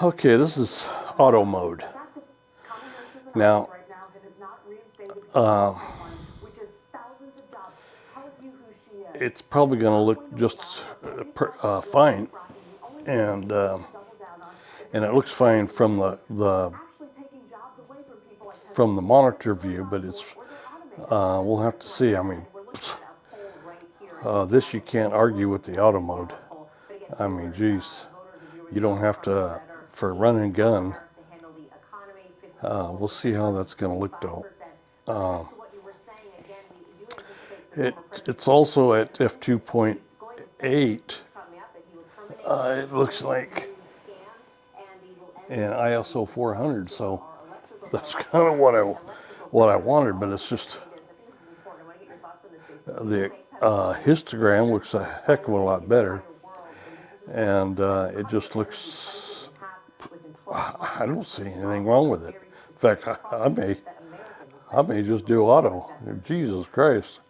Okay, this is auto mode. Now, it's probably going to look just fine, and it looks fine from the monitor view, but it's we'll have to see. I mean, this you can't argue with the auto mode. I mean, geez, you don't have to for run and gun. We'll see how that's going to look though. It's also at f2.8. It looks like, and ISO 400. So that's kind of what I wanted, but it's just the histogram looks a heck of a lot better, and it just looks. I don't see anything wrong with it. In fact, I may just do auto. Jesus Christ!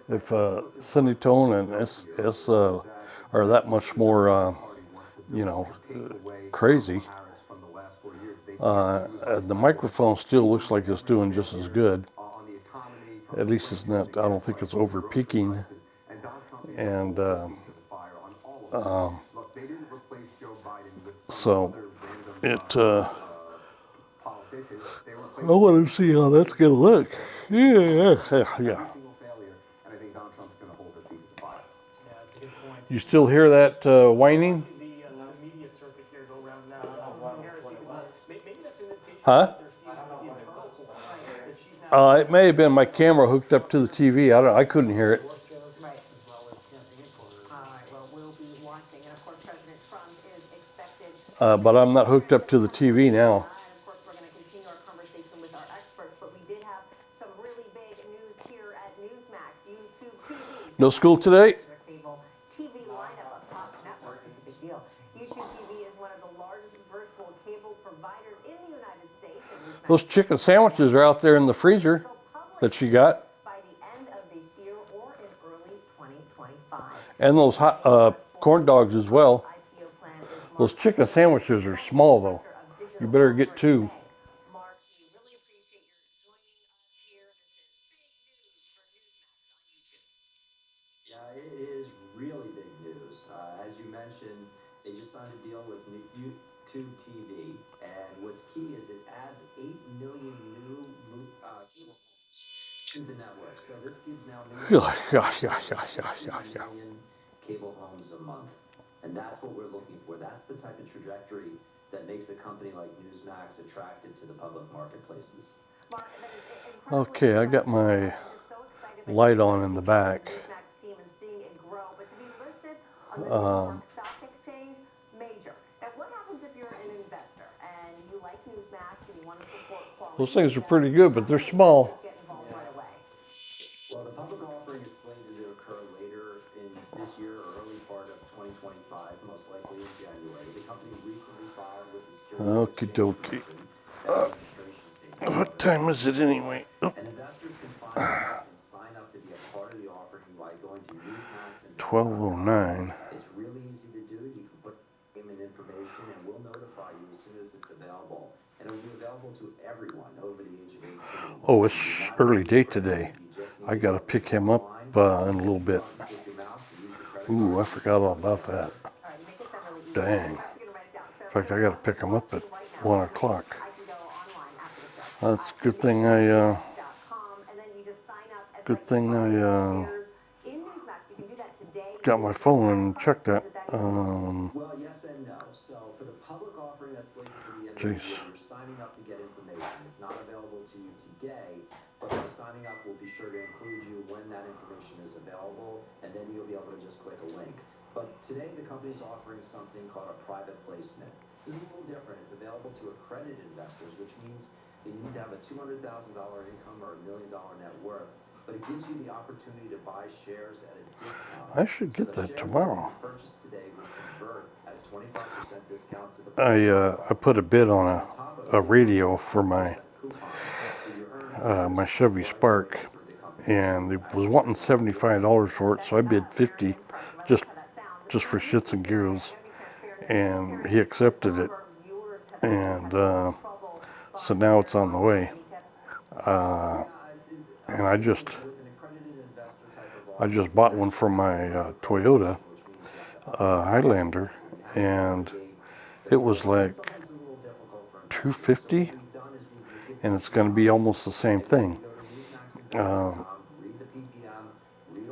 If sinetone and S are that much more, crazy. The microphone still looks like it's doing just as good. At least it's not. I don't think it's over peaking. And so it. I want to see how that's gonna look. Yeah. You still hear that whining? Huh? It may have been my camera hooked up to the TV. I couldn't hear it. But I'm not hooked up to the TV now. No school today? Those chicken sandwiches are out there in the freezer that she got. And those hot corn dogs as well. Those chicken sandwiches are small though. You better get two. Yeah, it is really big news. As you mentioned, they just signed a deal with YouTube TV, and what's key is it adds 8 million new to the network. So this gives now million cable homes a month, and that's what we're looking for. That's the type of trajectory that makes a company like Newsmax attractive to the public marketplaces. Okay, I got my light on in the back. Those things are pretty good, but they're small. Well, the public offering is slated to occur later in this year or early part of 2025, most likely in January. The company recently filed with the Securities Okie dokie. What time is it anyway? Oh. And investors can find out and sign up to be a part of the offering by going to Newsmax and 12:09. It's really easy to do. You can put name and information, and we'll notify you as soon as it's available. And it'll be available to everyone over the age of 18. Oh, it's early date today. I gotta pick him up in a little bit. Ooh, I forgot all about that. Dang. In fact, I gotta pick him up at 1 o'clock. That's a good thing I got my phone and checked that. Well, yes and no. So for the public offering that's slated for the end of the year, you're signing up to get information. It's not available to you today, but by signing up, we'll be sure to include you when that information is available, and then you'll be able to just click a link. But today, the company's offering something called a private placement. This is a little different. It's available to accredited investors, which means you need to have a $200,000 income or $1 million net worth. But it gives you the opportunity to buy shares at a discount. I should get that tomorrow. I put a bid on a radio for my my Chevy Spark, and it was wanting $75 for it, so I bid $50 just for shits and giggles, and he accepted it. and so now it's on the way. And I just bought one for my Toyota Highlander, and it was like $250, and it's going to be almost the same thing.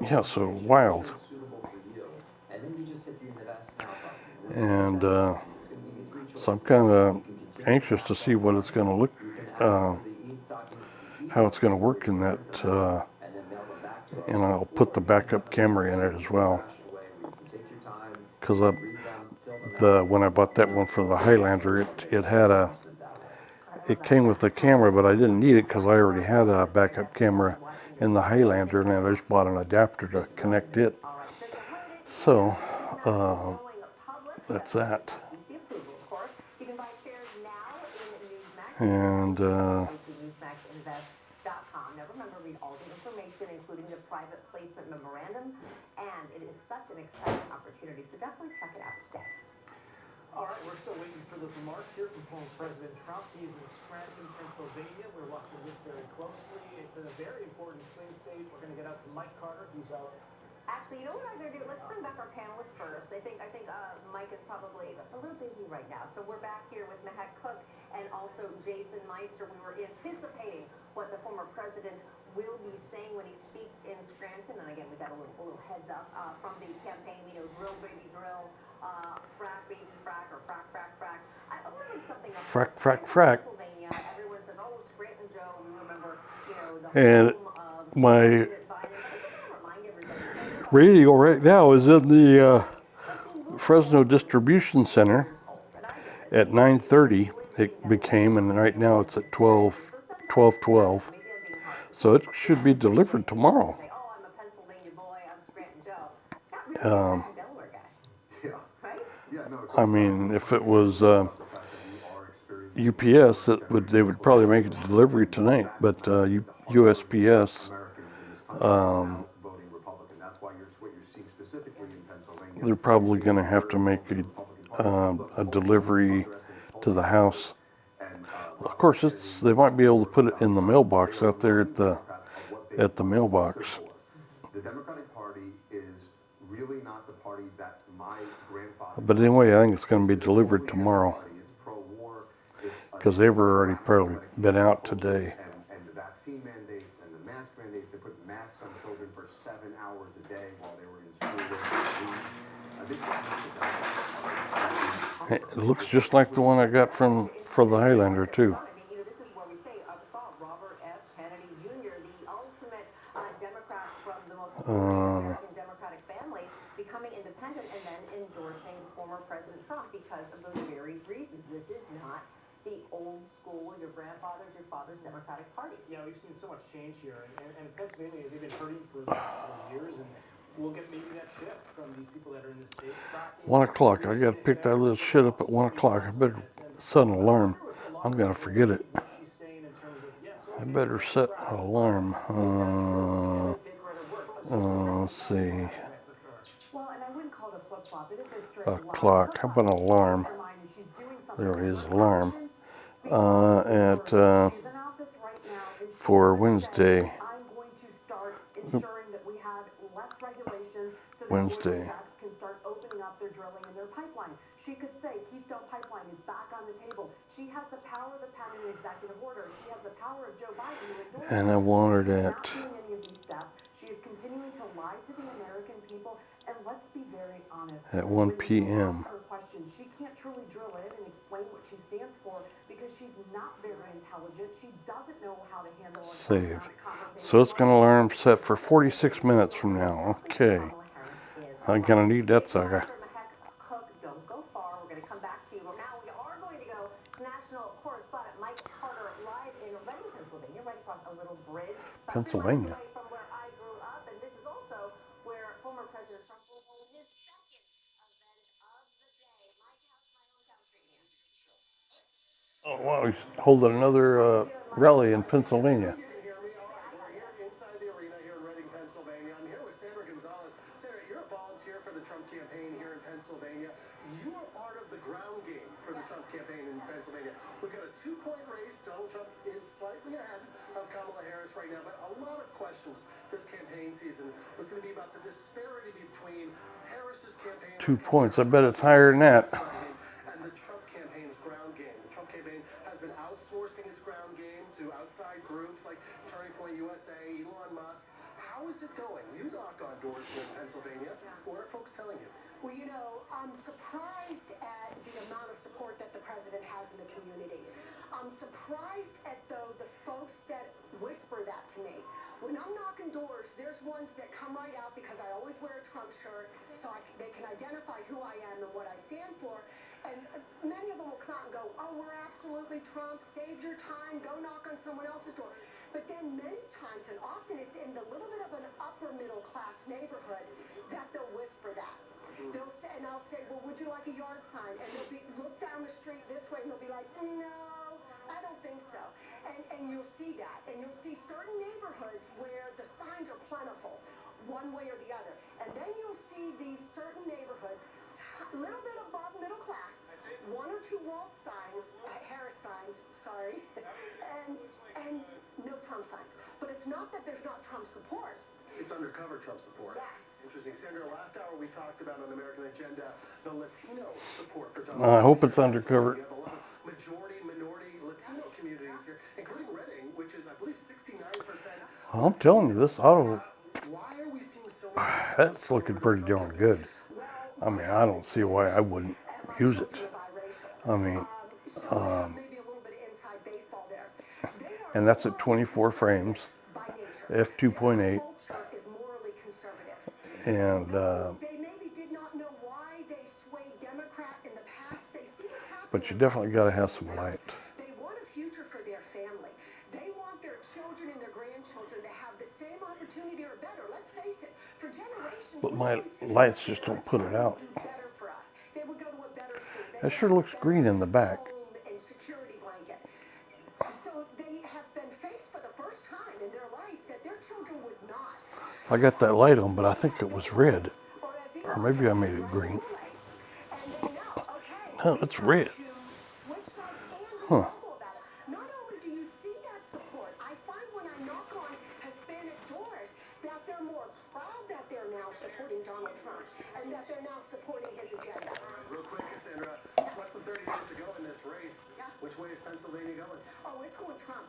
Yeah, so wild. And so I'm kind of anxious to see what it's going to look, how it's going to work in that, and I'll put the backup camera in it as well. Because when I bought that one for the Highlander, it came with a camera, but I didn't need it because I already had a backup camera in the Highlander, and I just bought an adapter to connect it. So that's that. And including the private placement memorandum, and it is such an exciting opportunity, so definitely check it out today. All right, we're still waiting for those remarks here from former President Trump. He's in Scranton, Pennsylvania. We're watching this very closely. It's a very important swing state. We're going to get out to Mike Carter, who's out. Actually, you know what I'm going to do? Let's bring back our panelists first. I think Mike is probably a little busy right now. So we're back here with Mehek Cook and also Jason Meister. We were anticipating what the former president will be saying when he speaks in Scranton. And again, we got a little heads up from the campaign. You know, drill, baby, drill, frack, baby, frack, or frack, frack, frack. I want to bring something up. frack, frack, frack. Pennsylvania, everyone says, oh, Scranton Joe. We remember, you know, the And home of my radio right now is in the Fresno Distribution Center at 9:30. It became, and right now it's at 12:12. So it should be delivered tomorrow. I mean, if it was UPS, they would probably make a delivery tonight, but USPS, they're probably going to have to make a delivery to the house. Of course, they might be able to put it in the mailbox out there at the mailbox. The Democratic Party is really not the party that my grandfather. But anyway, I think it's going to be delivered tomorrow because they've already probably been out today. And the vaccine mandates and the mask mandates, they put masks on children for 7 hours a day while they were in school. It looks just like the one I got for the Highlander too. This is where we saw Robert F. Kennedy Jr., the ultimate Democrat from the most American Democratic family, becoming independent and then endorsing former President Trump because of those very reasons. This is not the old school, your grandfather's, your father's Democratic Party. Yeah, we've seen so much change here. And Pennsylvania, they've been hurting for the last couple of years, and we'll get maybe that shift from these people that are in the state. 1 o'clock. I got to pick that little shit up at 1 o'clock. I better set an alarm. I'm going to forget it. I better set an alarm. Let's see. A clock. How about an alarm? There is alarm. For Wednesday. Wednesday. She could say Keystone Pipeline is back on the table. She has the power of pounding an executive order. She has the power of Joe Biden. And I wanted at. She is continuing to lie to the American people. And let's be very honest. At 1 p.m. She can't truly drill in and explain what she stands for because she's not very intelligent. She doesn't know how to handle a save. So it's going to alarm set for 46 minutes from now. Okay. I'm going to need that sucker. Don't go far. We're going to come back to you. But now we are going to go to national correspondent Mike Carter live in Reading, Pennsylvania, right across a little bridge. Pennsylvania. From where I grew up, and this is also where former President Trump will hold his second event of the day. My hometown, Oh, wow, he's holding another rally in Pennsylvania. You're a volunteer for the Trump campaign here in Pennsylvania. You are part of the ground game for the Trump campaign in Pennsylvania. We've got a 2-point race. Donald Trump is slightly ahead of Kamala Harris right now, but a lot of questions this campaign season was going to be about the disparity between Harris's campaign 2 points. I bet it's higher than that. and the Trump campaign's ground game. The Trump campaign has been outsourcing its ground game to outside groups like Turning Point USA, Elon Musk. How is it going? You knock on doors in Pennsylvania. What are folks telling you? Well, you know, I'm surprised at the amount of support that the president has in the community. I'm surprised at, though, the folks that whisper that to me. When I'm knocking doors, there's ones that come right out because I always wear a Trump shirt, so they can identify who I am and what I stand for. And many of them will come out and go, oh, we're absolutely Trump, save your time, go knock on someone else's door. But then many times, and often it's in the little bit of an upper middle class neighborhood that they'll whisper that. They'll say, and I'll say, well, would you like a yard sign? And they'll look down the street this way, and they'll be like, no, I don't think so. And you'll see that. And you'll see certain neighborhoods where the signs are plentiful, one way or the other. And then you'll see these certain neighborhoods, a little bit above middle class, 1 or 2 wall signs, Harris signs, sorry, and no Trump signs. But it's not that there's not Trump support. It's undercover Trump support. Yes. Interesting. Sandra, last hour we talked about on the American Agenda the Latino support for Donald I Trump. hope it's undercover. We have a lot of majority, minority Latino communities here, including Reading, which is, I believe, 69%. I'm telling you, this auto, Why are we seeing so many? that's looking pretty darn good. I mean, I don't see why I wouldn't use it. I mean, Maybe a little bit of inside baseball there. and that's at 24 frames, f2.8, Is morally conservative. and They maybe did not know why they swayed Democrat in the past. They see what's happening. but you definitely got to have some light. They want a future for their family. They want their children and their grandchildren to have the same opportunity or better. Let's face it, for generations. But my lights just don't put it out. Do better for us. They would go to a better school. They That would sure have a looks better green in the back. home and security blanket. So they have been faced for the first time in their life that their children would not. I got that light on, but I think it was red. Or as Or maybe I made it green. And they know, okay. No, it's red. to switch sides and be vocal about it. Not only do you see that support, I find when I knock on Hispanic doors that they're more proud that they're now supporting Donald Trump and that they're now supporting his agenda. Real quick, Cassandra, less than 30 days to go in this race. Yeah. Which way is Pennsylvania going? Oh, it's going Trump.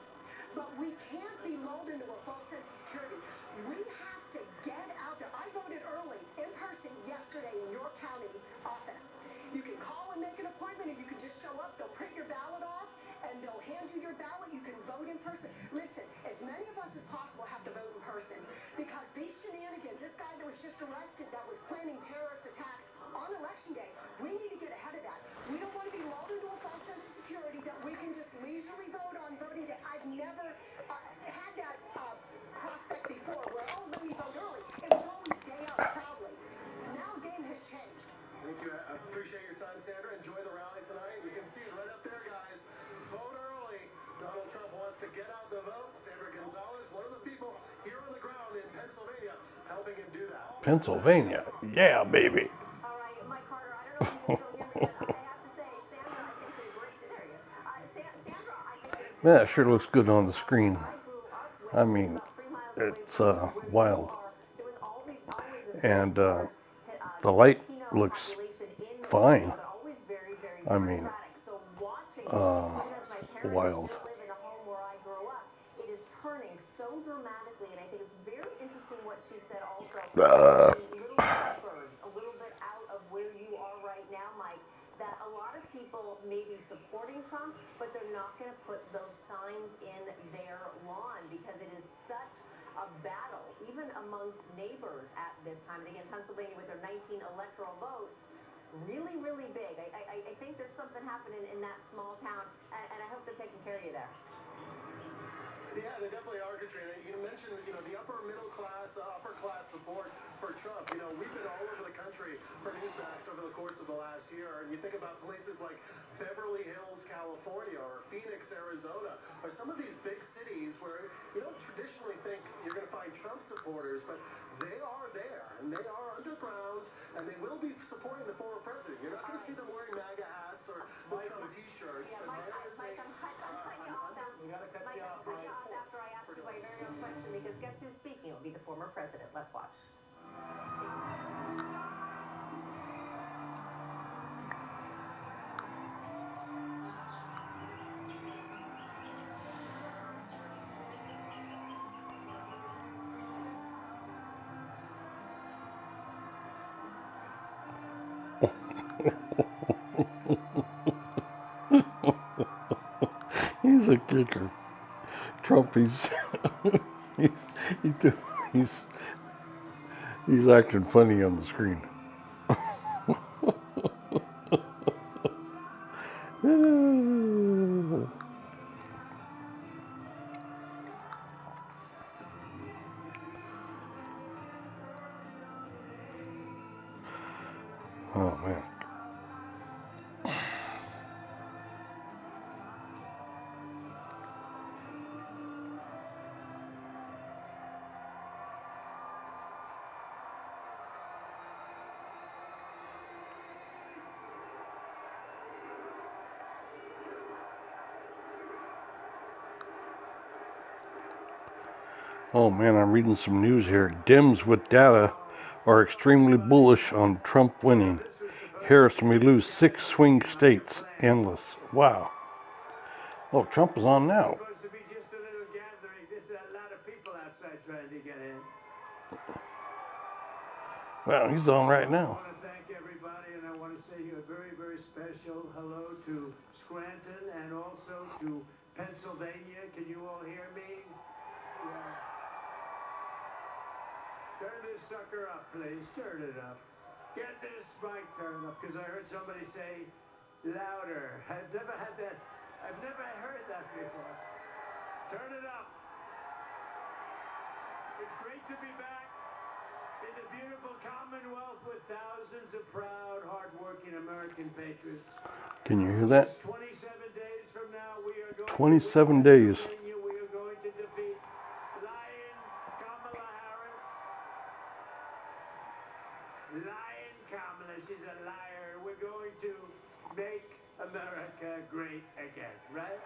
But we can't be lulled into a false sense of security. We have to get out there. I voted early, in person, yesterday in your county office. You can call and make an appointment, and you can just show up. They'll print your ballot off, and they'll hand you your ballot. You can vote in person. Listen, as many of us as possible have to vote in person because these shenanigans, this guy that was just arrested that was planning terrorist attacks on election day, we need to get ahead of that. We don't want to be lulled into a false sense of security that we can just leisurely vote on voting day. I've never had that prospect before where, oh, let me vote early. It was always day out proudly. Now game has changed. Thank you. I appreciate your time, Sandra. Enjoy the rally tonight. You can see it right up there, guys. Vote early. Donald Trump wants to get out the vote. Sandra Gonzalez, one of the people here on the ground in Pennsylvania, helping him do that. Pennsylvania, yeah, baby. All right, Mike Carter, I don't know if you can still hear me, but I have to say, Sandra, I think they great. There he is. Sandra, I think Man, that sure looks good on the screen. I grew up with I mean, about 3 miles away it's from where you wild. are. There was always And a the light Latino looks population in fine. but always very, very I mean, democratic. So watching, even as my parents wild. still live in a home where I grew up, it is turning so dramatically, and I think it's very interesting what she said also. The little suburbs, a little bit out of where you are right now, Mike, that a lot of people may be supporting Trump, but they're not going to put those signs in their lawn because it is such a battle, even amongst neighbors at this time. And again, Pennsylvania with their 19 electoral votes, really, really big. I think there's something happening in that small town, and I hope they're taking care of you there. Yeah, they definitely are, Katrina. You mentioned, the upper middle class, upper class support for Trump. We've been all over the country for Newsmax over the course of the last year. And you think about places like Beverly Hills, California, or Phoenix, Arizona, or some of these big cities where you don't traditionally think you're going to find Trump supporters, but they are there, and they are underground, and they will be supporting the former president. You're not going to see them wearing MAGA hats or the Trump T-shirts. Yeah, but Mike, there is I'm cutting you off now. We gotta cut Mike, you I'm off, cutting you Mike. off after I ask you my very own question, because guess who's speaking? It will be the former president. Let's watch. He's a kicker. Trump, he's, he's, do- he's, he's acting funny on the screen. Oh, man. Oh man, I'm reading some news here. Dems with data are extremely bullish on Trump winning. Harris may lose 6 swing states. Endless. Wow. Oh, Trump is on now. Supposed to be just a little gathering. There's a lot of people outside trying to get in. Well, he's on right now. I want to thank everybody, and I want to say a very, very special hello to Scranton and also to Pennsylvania. Can you all hear me? Yeah. Turn this sucker up, please. Turn it up. Get this mic turned up, because I heard somebody say louder. I've never had that. I've never heard that before. Turn it up. It's great to be back in the beautiful Commonwealth with thousands of proud, hard-working American patriots. Can you hear that? Just 27 days from now, we are going 27 to days. Pennsylvania. We are going to defeat Lion Kamala Harris. Lion Kamala, she's a liar. We're going to make America great again, right?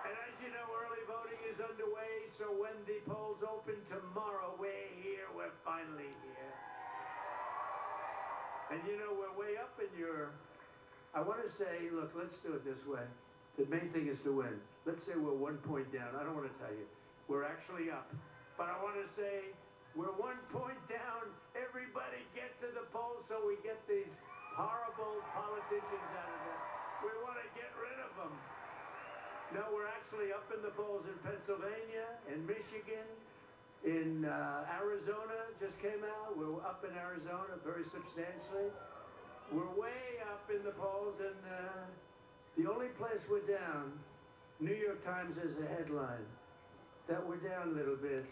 And as you know, early voting is underway, so when the polls open tomorrow, we're here, we're finally here. And you know, we're way up in your... I want to say, look, let's do it this way. The main thing is to win. Let's say we're 1 point down. I don't want to tell you. We're actually up. But I want to say we're 1 point down. Everybody get to the polls so we get these horrible politicians out of there. We want to get rid of them. No, we're actually up in the polls in Pennsylvania, in Michigan, in Arizona just came out. We're up in Arizona very substantially. We're way up in the polls, and the only place we're down, New York Times has a headline that we're down a little bit.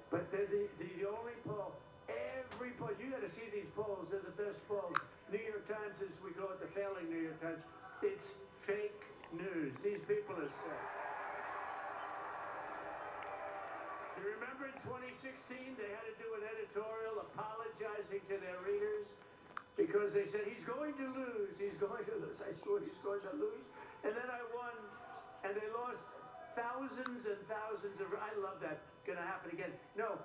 But they're the only poll. Every poll, you got to see these polls. They're the best polls. New York Times is, we call it the failing New York Times. It's fake news. These people are sick. You remember in 2016, they had to do an editorial apologizing to their readers because they said, he's going to lose, he's going to lose. I swear he's going to lose. And then I won, and they lost thousands and thousands of, I love that, gonna happen again. No,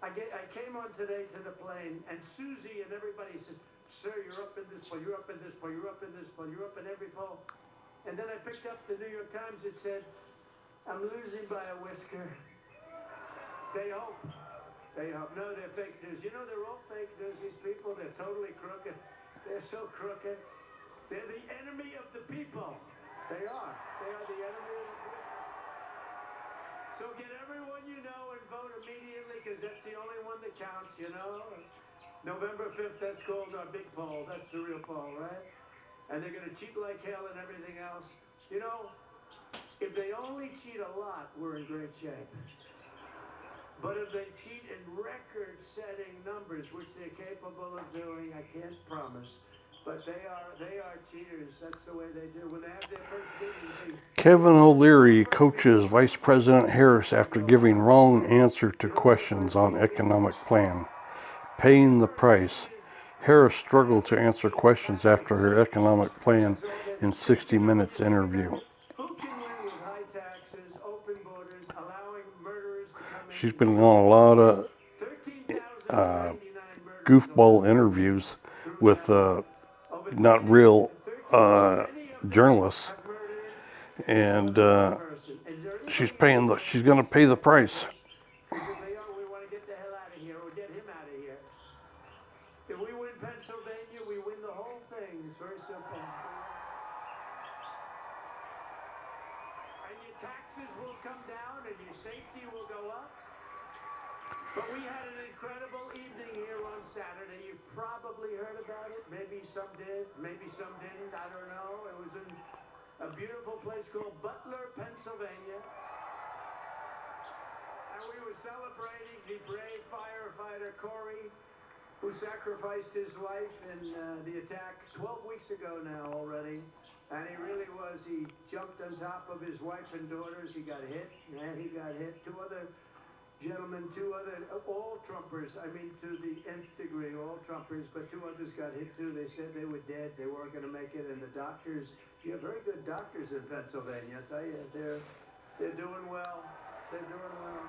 I came on today to the plane, and Susie and everybody says, sir, you're up in this poll, you're up in this poll, you're up in this poll, you're up in every poll. And then I picked up the New York Times. It said, I'm losing by a whisker. They hope. They hope. No, they're fake news. You know, they're all fake news, these people. They're totally crooked. They're so crooked. They're the enemy of the people. They are. They are the enemy of the people. So get everyone you know and vote immediately, because that's the only one that counts, you know. November 5th, that's called our big poll. That's the real poll, right? And they're going to cheat like hell and everything else. You know, if they only cheat a lot, we're in great shape. But if they cheat in record-setting numbers, which they're capable of doing, I can't promise, But they are cheaters. That's the way they do. When they have their first meeting, Kevin O'Leary coaches Vice President Harris after giving wrong answer to questions on economic plan. Paying the price. Harris struggled to answer questions after her economic plan in 60 Minutes interview. who can win with high taxes, open borders, allowing murderers to come in? She's been on a lot of 13,099 murders goofball interviews with not real journalists, have murdered and person. Is there any she's going to pay the price. because they are, we want to get the hell out of here or get him out of here. If we win Pennsylvania, we win the whole thing. It's very simple. And your taxes will come down and your safety will go up. But we had an incredible evening here on Saturday. You probably heard about it. Maybe some did, maybe some didn't. I don't know. It was in a beautiful place called Butler, Pennsylvania. And we were celebrating the brave firefighter Corey, who sacrificed his life in the attack 12 weeks ago now already. And he really was. He jumped on top of his wife and daughters. He got hit, and he got hit. Two other gentlemen, all Trumpers, I mean to the nth degree, all Trumpers, but two others got hit too. They said they were dead. They weren't going to make it. And the doctors, you have very good doctors in Pennsylvania. I tell you, they're doing well. They're doing well.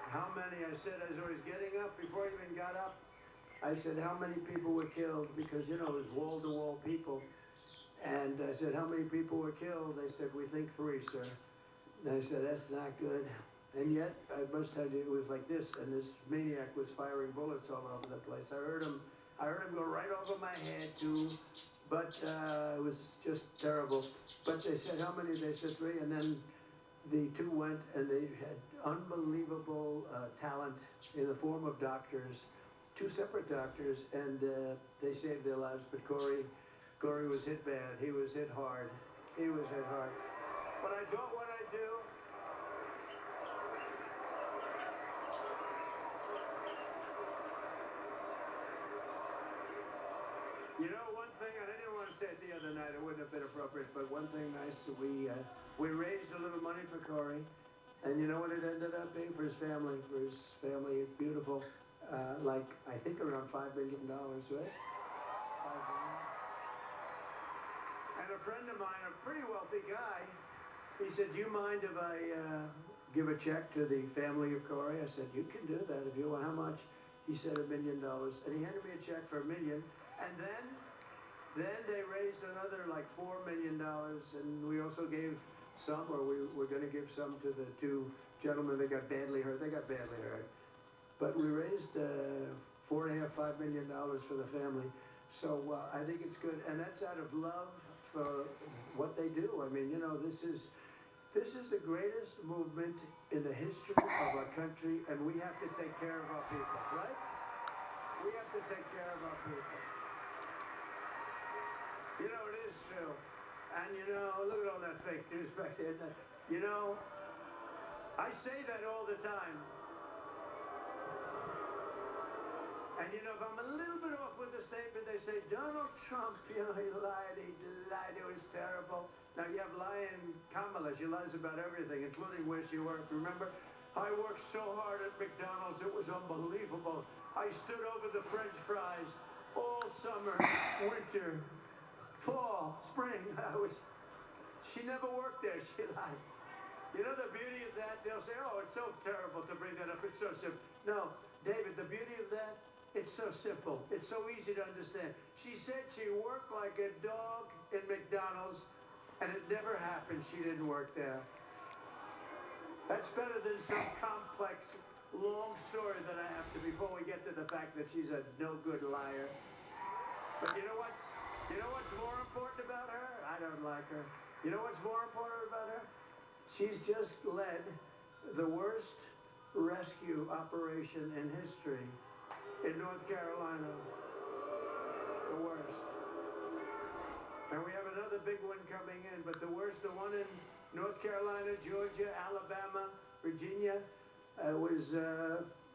How many, I said as I was getting up, before I even got up, I said, how many people were killed? Because, you know, it was wall-to-wall people. And I said, how many people were killed? They said, we think 3, sir. And I said, that's not good. And yet, I must tell you, it was like this, and this maniac was firing bullets all over the place. I heard him go right over my head, too, but it was just terrible. But they said, how many? They said 3, and then the 2 went, and they had unbelievable talent in the form of doctors, 2 separate doctors, and they saved their lives. But Corey was hit bad. He was hit hard. He was hit hard. But I thought what I'd do. You know, one thing, I didn't want to say it the other night, it wouldn't have been appropriate, but one thing nice, we raised a little money for Corey, and you know what it ended up being for his family? Beautiful, like, I think around $5 million, right? $5 million. And a friend of mine, a pretty wealthy guy, he said, do you mind if I give a check to the family of Corey? I said, you can do that if you want. How much? He said $1 million, and he handed me a check for $1 million. And then they raised another like $4 million, and we also gave some, or we were going to give some to the 2 gentlemen that got badly hurt. They got badly hurt. But we raised $4.5–5 million for the family. So I think it's good, and that's out of love for what they do. I mean, you know, this is the greatest movement in the history of our country, and we have to take care of our people, right? We have to take care of our people. You know, it is true. And, you know, look at all that fake news back there. You know, I say that all the time. And, you know, if I'm a little bit off with the statement, they say, Donald Trump, you know, he lied, it was terrible. Now, you have lying Kamala. She lies about everything, including where she worked. Remember, I worked so hard at McDonald's, it was unbelievable. I stood over the French fries all summer, winter, fall, spring. She never worked there. She lied. You know the beauty of that? They'll say, oh, it's so terrible to bring that up. It's so simple. No, David, the beauty of that, it's so simple. It's so easy to understand. She said she worked like a dog in McDonald's, and it never happened. She didn't work there. That's better than some complex, long story that I have to, before we get to the fact that she's a no-good liar. But you know what's more important about her? I don't like her. You know what's more important about her? She's just led the worst rescue operation in history in North Carolina. The worst. And we have another big one coming in, but the worst, the one in North Carolina, Georgia, Alabama, Virginia, was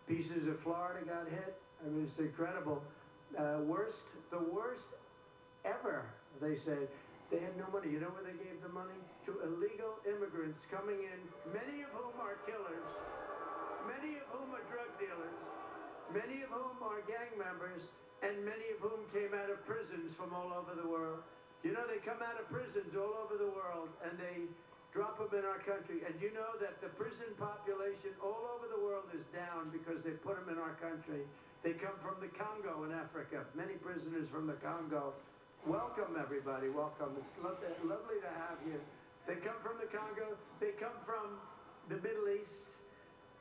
pieces of Florida got hit. I mean, it's incredible. The worst ever, they said. They had no money. You know where they gave the money? To illegal immigrants coming in, many of whom are killers, many of whom are drug dealers, many of whom are gang members, and many of whom came out of prisons from all over the world. You know, they come out of prisons all over the world, and they drop them in our country. And you know that the prison population all over the world is down because they put them in our country. They come from the Congo in Africa, many prisoners from the Congo. Welcome, everybody, welcome. It's lovely to have you. They come from the Congo, they come from the Middle East,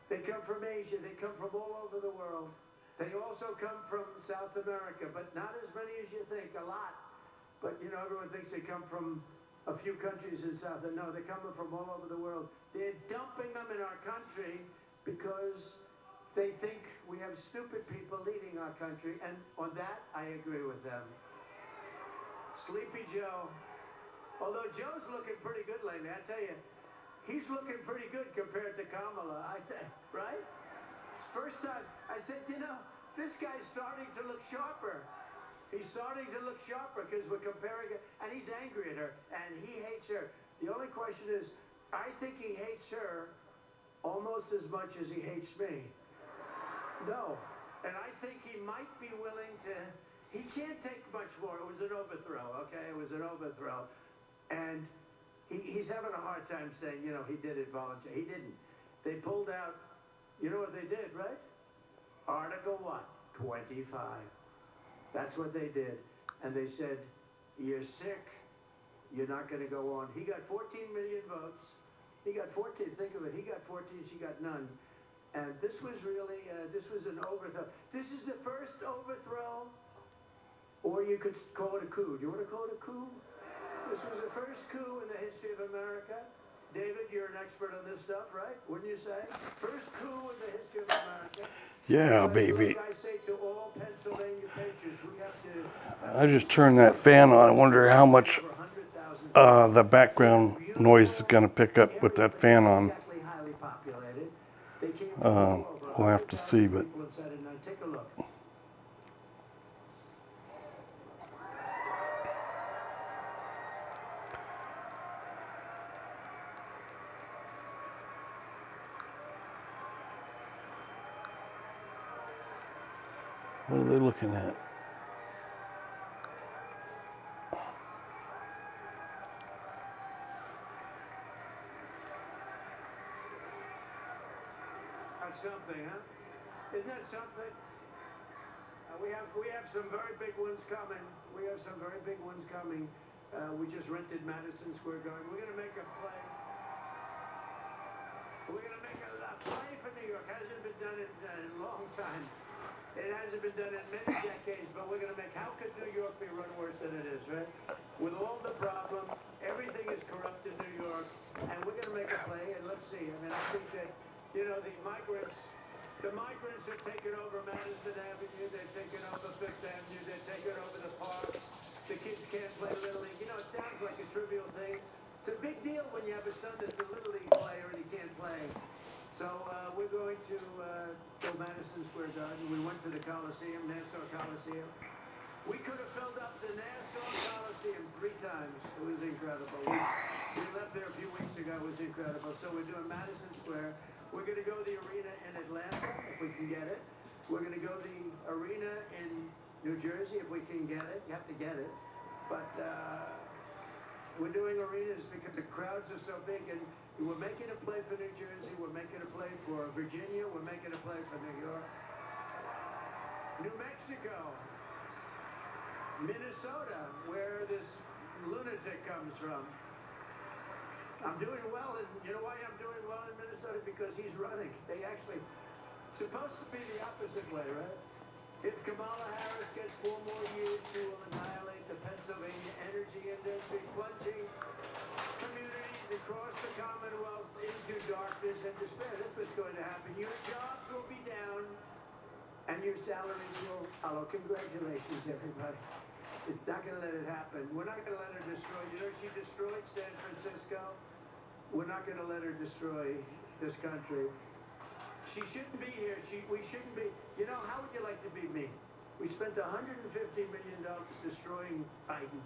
they come from Asia, they come from all over the world. They also come from South America, but not as many as you think, a lot. But, you know, everyone thinks they come from a few countries in South. No, they're coming from all over the world. They're dumping them in our country because they think we have stupid people leading our country, and on that, I agree with them. Sleepy Joe. Although Joe's looking pretty good lately, I tell you, he's looking pretty good compared to Kamala, I think, right? First time, I said, you know, this guy's starting to look sharper. He's starting to look sharper because we're comparing it, and he's angry at her, and he hates her. The only question is, I think he hates her almost as much as he hates me. No. And I think he might be willing to, he can't take much more. It was an overthrow, okay? It was an overthrow. And he's having a hard time saying, you know, he did it voluntarily. He didn't. They pulled out, you know what they did, right? Article what? 25. That's what they did. And they said, you're sick. You're not going to go on. He got 14 million votes. He got 14. Think of it. He got 14. She got none. And this was really, this was an overthrow. This is the first overthrow, or you could call it a coup. Do you want to call it a coup? This was the first coup in the history of America. David, you're an expert on this stuff, right? Wouldn't you say? First coup in the history of America. Yeah, baby. Like I say to all Pennsylvania patriots, we have to... I just turned that fan on. I wonder how much the background noise is going to pick up with that fan on. We'll have to see, but take a look. what are they looking at? That's something, huh? Isn't that something? We have some very big ones coming. We have some very big ones coming. We just rented Madison Square Garden. We're going to make a play. We're going to make a play for New York. Hasn't been done in a long time. It hasn't been done in many decades, but we're going to make, how could New York be run worse than it is, right? With all the problems, everything is corrupt in New York, and we're going to make a play, and let's see. I mean, I think that, you know, the migrants have taken over Madison Avenue, they've taken over Fifth Avenue, they've taken over the parks. The kids can't play Little League. You know, it sounds like a trivial thing. It's a big deal when you have a son that's a Little League player and he can't play. So we're going to go Madison Square Garden. We went to the Coliseum, Nassau Coliseum. We could have filled up the Nassau Coliseum 3 times. It was incredible. We left there a few weeks ago. It was incredible. So we're doing Madison Square. We're going to go to the arena in Atlanta, if we can get it. We're going to go to the arena in New Jersey, if we can get it. You have to get it. But we're doing arenas because the crowds are so big. And we're making a play for New Jersey. We're making a play for Virginia. We're making a play for New York. New Mexico. Minnesota, where this lunatic comes from. I'm doing well, and you know why I'm doing well in Minnesota? Because he's running. They actually, supposed to be the opposite way, right? If Kamala Harris gets 4 more years, she will annihilate the Pennsylvania energy industry, plunging communities across the Commonwealth into darkness and despair. That's what's going to happen. Your jobs will be down, and your salaries will follow. Congratulations, everybody. It's not going to let it happen. We're not going to let her destroy. You know, she destroyed San Francisco. We're not going to let her destroy this country. She shouldn't be here. We shouldn't be. You know, how would you like to be me? We spent $150 million destroying Biden,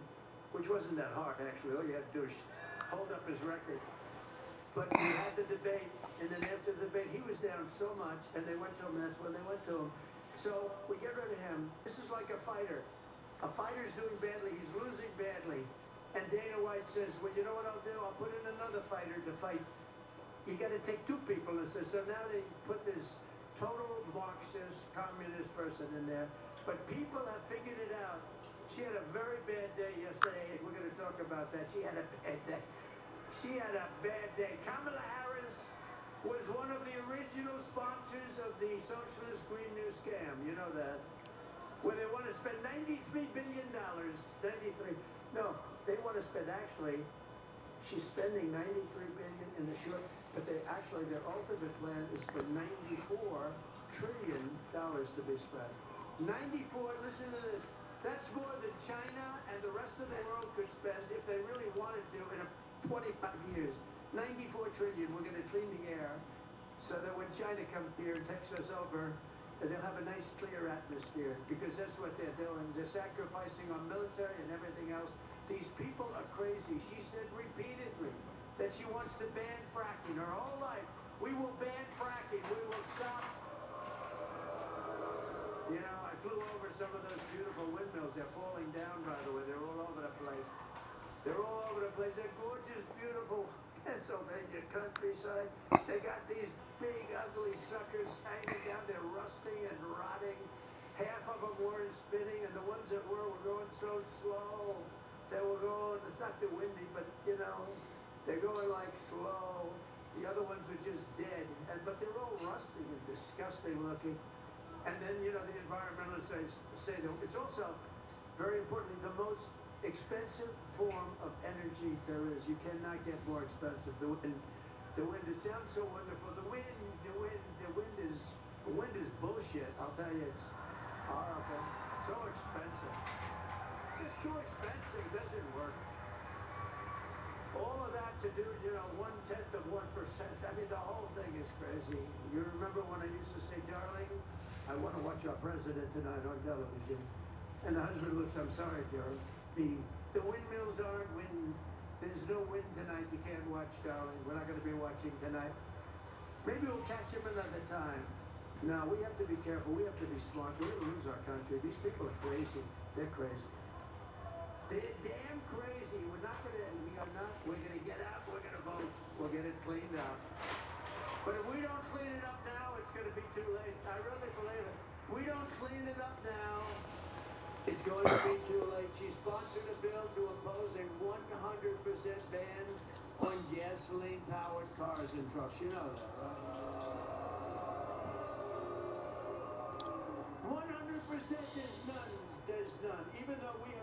which wasn't that hard, actually. All you had to do is hold up his record. But we had the debate, and then after the debate, he was down so much, and they went to him, that's when they went to him. So we get rid of him. This is like a fighter. A fighter's doing badly, he's losing badly. And Dana White says, well, you know what I'll do? I'll put in another fighter to fight. You got to take two people. And so now they put this total Marxist, communist person in there. But people have figured it out. She had a very bad day yesterday. We're going to talk about that. She had a bad day. She had a bad day. Kamala Harris was one of the original sponsors of the socialist Green New scam. You know that. Where they want to spend $93 billion. 93. No, they want to spend actually, she's spending $93 billion in the short, but they actually, their ultimate plan is for $94 trillion to be spent. 94, listen to this, that's more than China and the rest of the world could spend if they really wanted to in 25 years. 94 trillion, we're going to clean the air so that when China comes here and takes us over, they'll have a nice clear atmosphere, because that's what they're doing. They're sacrificing on military and everything else. These people are crazy. She said repeatedly that she wants to ban fracking her whole life. We will ban fracking. We will stop. You know, I flew over some of those beautiful windmills. They're falling down, by the way. They're all over the place. They're all over the place. They're gorgeous, beautiful Pennsylvania countryside. They got these big, ugly suckers hanging down. They're rusting and rotting. Half of them weren't spinning, and the ones that were going so slow. They were going, it's not too windy, but, you know, they're going like slow. The other ones were just dead. But they're all rusty and disgusting looking. And then, you know, the environmentalists say that it's also, very importantly, the most expensive form of energy there is. You cannot get more expensive. The wind, it sounds so wonderful. The wind is bullshit. I'll tell you, it's horrible. So expensive. It's just too expensive. It doesn't work. All of that to do, you know, 1/10 of 1%. I mean, the whole thing is crazy. You remember when I used to say, darling, I want to watch our president tonight on television. And the husband looks, I'm sorry, darling. The windmills aren't wind. There's no wind tonight. You can't watch, darling. We're not going to be watching tonight. Maybe we'll catch him another time. No, we have to be careful. We have to be smart. We're going to lose our country. These people are crazy. They're crazy. They're damn crazy. We're not going to, we are not, we're going to get out. We're going to vote. We'll get it cleaned up. But if we don't clean it up now, it's going to be too late. I really believe it. We don't clean it up now, it's going to be too late. She sponsored a bill to oppose a 100% ban on gasoline-powered cars and trucks. You know that, right? 100%, there's none. There's none. Even though we have